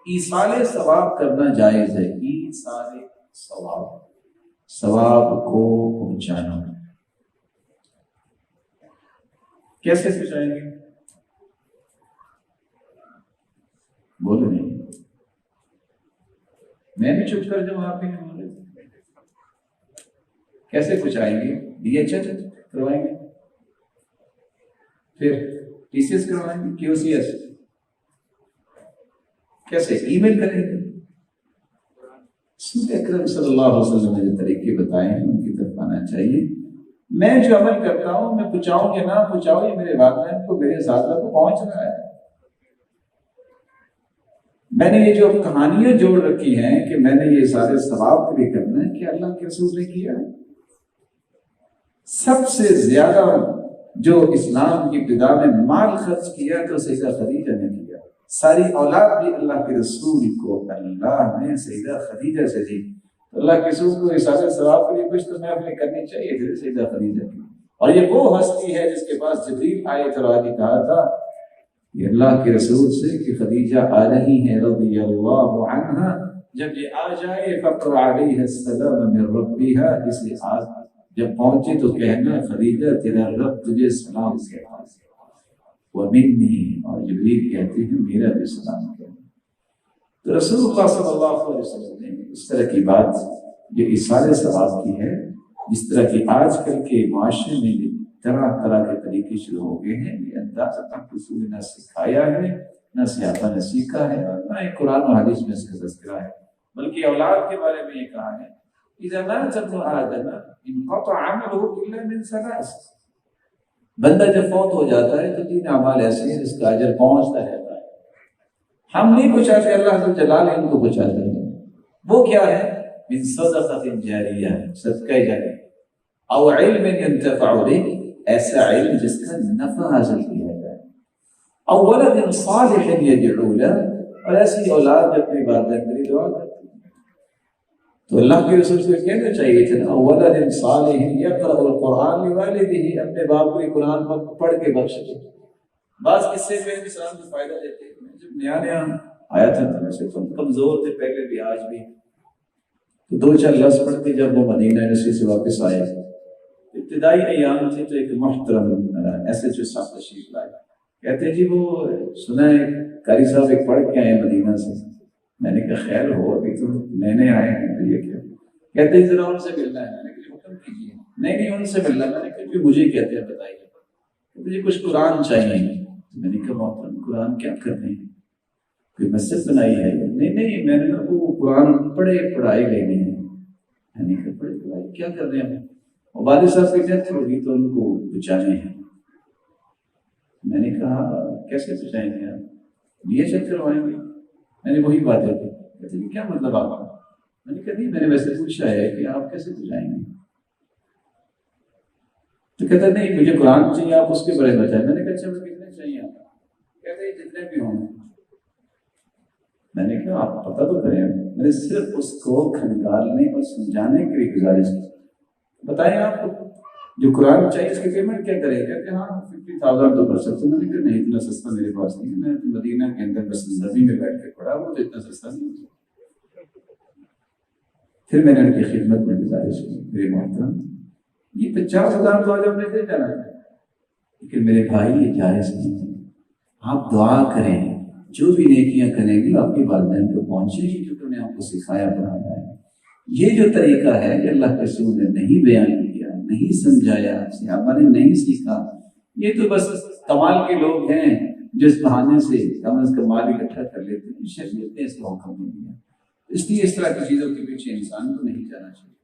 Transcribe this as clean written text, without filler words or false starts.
ایصال ثواب کرنا جائز ہے، ایصال ثواب کو پہنچانا۔ کیسے پہنچائیں گے؟ بولو نہیں، میں بھی چپ کر جاؤں، آپ بھی نہیں بولے، کیسے پہنچائیں گے؟ DHL کروائیں گے، پھر TCS کروائیں گے، QCS، کیسے؟ ای میل کریں گے؟ رسول اکرم صلی اللہ علیہ وسلم نے جو طریقے بتائے ہیں ان کی طرف آنا چاہیے۔ میں جو عمل کرتا ہوں میں پہنچاؤں کہ نہ پہنچاؤں، یہ میرے والدین کو، میرے اساتذہ کو پہنچ رہا ہے۔ میں نے یہ جو کہانیاں جوڑ رکھی ہیں کہ میں نے یہ سارے ثواب کے لیے کرنا ہے، کہ اللہ کے رسول نے کیا ہے۔ سب سے زیادہ جو اسلام کی ابتدا میں مال خرچ کیا تو سیدہ خدیجہ نے کیا، ساری اولاد بھی اللہ کے رسول کو اللہ نے سیدہ خدیجہ سے دی۔ اللہ کے رسول کو رسالت ثواب کے لیے کچھ تو محفلیں کرنی چاہیے تھی سیدہ خدیجہ کی۔ اور یہ وہ ہستی ہے جس کے پاس جبریل آئے تھے اور آگے کہا تھا کہ اللہ کے رسول سے کہ خدیجہ آ رہی ہیں رضی اللہ عنہا، جب یہ آ جائے فقر علیہ السلام من ربیہا، اسے آج جب پہنچے تو کہنا خدیجہ تیرا رب تجھے سلام کہتا ہے، ومنی، اور جبریل کہتے ہیں میرا بھی سلام کہنا۔ تو رسول اللہ صلی اللہ علیہ وسلم نے اس طرح کی بات جو ایصال ثواب کی ہے، جس طرح کی آج کل کے معاشرے میں طرح طرح کے طریقے شروع ہو گئے ہیں، یہ انداز تک رسول نے نہ سکھایا ہے، نہ صحابہ نے سیکھا ہے، اور نہ قرآن و حدیث میں اس کا تذکرہ ہے، بلکہ اولاد کے بارے میں یہ کہا ہے اذا مات ابن آدم انقطع عمله الا من ثلاث، بندہ جب فوت ہو جاتا ہے تو 3 اعمال ایسے ہیں جس کا اجر پہنچتا رہتا ہے۔ ہم نہیں پہنچاتے، اللہ ذو جلال ان کو پہنچاتے ہیں۔ وہ کیا ہے؟ من صدقۃ جاریہ، صدقہ جاریہ، او علم ينتفع به، ایسا علم جس کا نفع حاصل کیا جائے، او ولد صالح يدعو له، اور ایسی اولاد جو اپنے والدین کے لیے دعا کرتی ہے۔ تو اللہ کے رسول سے کہنا چاہیے تھا نا ولد صالح یقرأ القرآن لوالدہ، اپنے باپ کو قرآن پڑھ کے بخش دے۔ بعض قصے میں انسان کو فائدہ دیتے ہیں۔ جب نیا آیا تھا تو ویسے تو کمزور تھے پہلے بھی آج بھی، تو 2-4 لفظ پڑھ کے جب وہ مدینہ یونیورسٹی سے واپس آئے، ابتدائی ایام تھے، تو ایک محترم SHO صاحب تشریف لائے، کہتے جی وہ سنا ہے قاری صاحب ایک پڑھ کے آئے مدینہ سے۔ میں نے کہا خیر ہو، ابھی تو نئے نئے آئے ہیں تو یہ کیا؟ کہتے ہیں ذرا ان سے ملنا ہے۔ میں نے کہا حکم کیجیے۔ نہیں ان سے ملنا۔ میں نے کہا کہ مجھے کہتے ہیں بتائیے۔ مجھے کچھ قرآن چاہیے۔ میں نے کہا محترم قرآن کیا کرنے ہیں؟ کوئی مسجد بنائی ہے؟ نہیں میں نے کہا وہ قرآن پڑھائی لینی ہے۔ میں نے کہا پڑھائی کیا کر رہے ہیں؟ اور والد صاحب کی ڈیتھ ہوگی تو ان کو بچانے ہیں۔ میں نے کہا کیسے بچائیں گے آپ؟ یہ چیک کروائیں گے۔ میں نے وہی بات کی۔ کہتے ہیں کیا مطلب آپ کا؟ میں نے کہا نہیں میں نے ویسے پوچھا ہے کہ آپ کیسے بچائیں گے؟ تو کہتے نہیں مجھے قرآن چاہیے، آپ اس کے بارے میں بتائیں۔ میں نے کہا اچھا مجھے کتنے چاہیے آپ؟ کہتے ہیں جتنے بھی ہوں۔ میں نے کہا آپ پتہ تو کریں۔ میں نے صرف اس کو کھنگالنے اور سمجھانے کے لیے گزارش کی، بتائیں آپ کو جو قرآن چاہیے اس کی پیمنٹ کیا کریں؟ کہتے ہیں ہاں 50,000 تو کر سکتے۔ میں نے کہا نہیں اتنا سستا میرے پاس نہیں ہے، میں مدینہ کے اندر بس نبی میں بیٹھ کے پڑھا، وہ تو اتنا سستا نہیں ہے۔ پھر میں نے ان کی خدمت میں گزارش کی، میرے محترم یہ 50,000 تو آج ہم نے دے جانا ہے، لیکن میرے بھائی یہ جائز نہیں ہے۔ آپ دعا کریں، جو بھی نیکیاں کریں گی آپ کے والدین کو پہنچے گی، کیونکہ انہیں آپ کو سکھایا پڑھایا ہے۔ یہ جو طریقہ ہے کہ اللہ کے رسول نے نہیں بیان کیا، نہیں سمجھایا، صحابہ نے نہیں سیکھا، یہ تو بس کمال کے لوگ ہیں جس بہانے سے کم از کم مال اکٹھا کر لیتے ہیں۔ شریعت نے اس کا حکم نہیں دیا، اس لیے اس طرح کی چیزوں کے پیچھے انسان کو نہیں جانا چاہیے۔